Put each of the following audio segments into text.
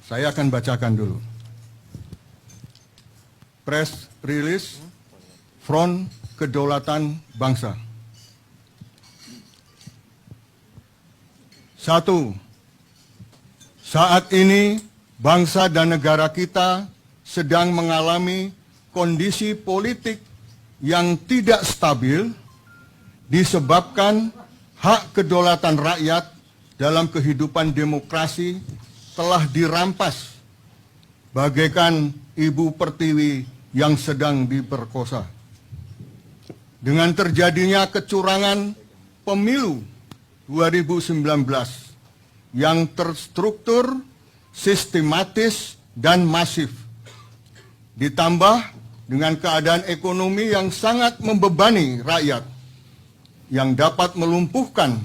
Saya akan bacakan dulu. Press Release Front Kedaulatan Bangsa. 1. Saat ini bangsa dan negara kita sedang mengalami kondisi politik yang tidak stabil disebabkan hak kedaulatan rakyat dalam kehidupan demokrasi telah dirampas bagaikan ibu pertiwi yang sedang diperkosa. Dengan terjadinya kecurangan pemilu 2019 yang terstruktur, sistematis, dan masif, ditambah dengan keadaan ekonomi yang sangat membebani rakyat, yang dapat melumpuhkan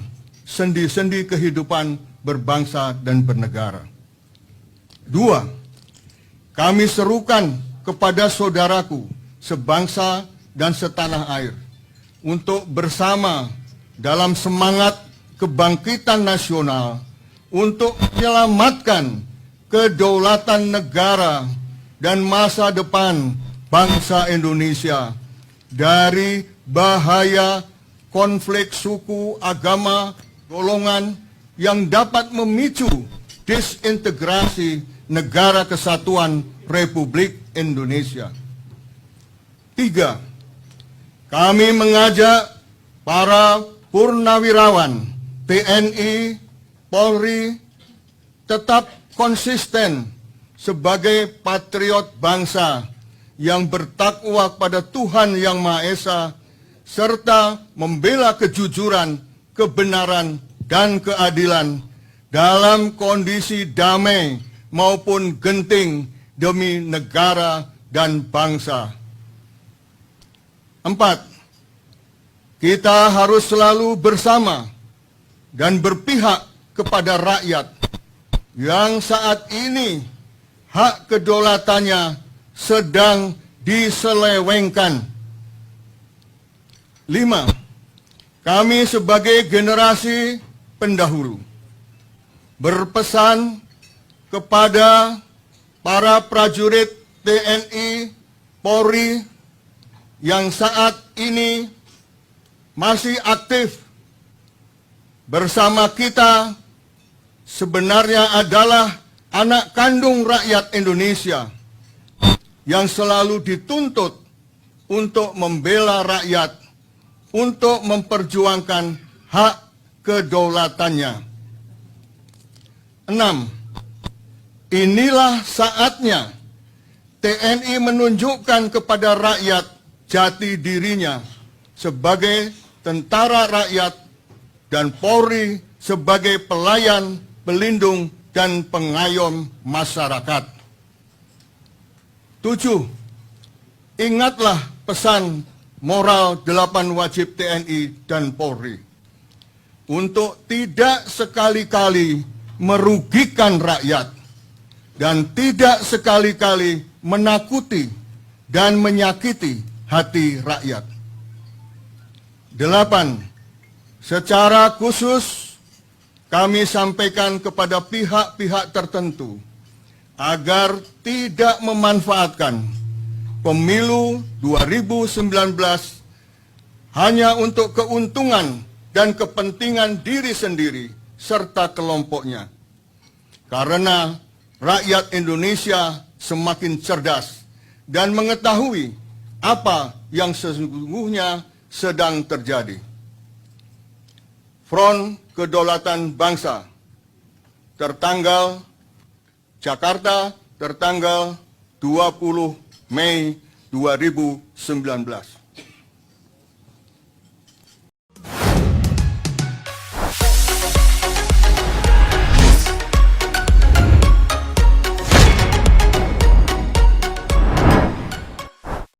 sendi-sendi kehidupan berbangsa dan bernegara. 2. Kami serukan kepada saudaraku sebangsa dan setanah air untuk bersama dalam semangat kebangkitan nasional untuk menyelamatkan kedaulatan negara dan masa depan bangsa Indonesia dari bahaya konflik suku, agama, golongan yang dapat memicu disintegrasi negara kesatuan Republik Indonesia. 3. Kami mengajak para purnawirawan TNI, Polri tetap konsisten sebagai patriot bangsa yang bertakwa pada Tuhan Yang Maha Esa serta membela kejujuran, kebenaran, dan keadilan dalam kondisi damai maupun genting demi negara dan bangsa. 4. Kita harus selalu bersama dan berpihak kepada rakyat yang saat ini hak kedaulatannya sedang diselewengkan. 5. Kami sebagai generasi pendahulu berpesan kepada para prajurit TNI, Polri yang saat ini masih aktif bersama kita sebenarnya adalah anak kandung rakyat Indonesia yang selalu dituntut untuk membela rakyat, untuk memperjuangkan hak kedaulatannya. 6. Inilah saatnya TNI menunjukkan kepada rakyat jati dirinya sebagai tentara rakyat dan Polri sebagai pelayan, pelindung, dan pengayom masyarakat. 7. Ingatlah pesan moral 8 wajib TNI dan Polri untuk tidak sekali-kali merugikan rakyat dan tidak sekali-kali menakuti dan menyakiti hati rakyat. 8. Secara khusus kami sampaikan kepada pihak-pihak tertentu agar tidak memanfaatkan pemilu 2019 hanya untuk keuntungan dan kepentingan diri sendiri serta kelompoknya. Karena rakyat Indonesia semakin cerdas dan mengetahui apa yang sesungguhnya sedang terjadi. Front Kedaulatan Bangsa, tertanggal Jakarta, tertanggal 20 Mei 2019.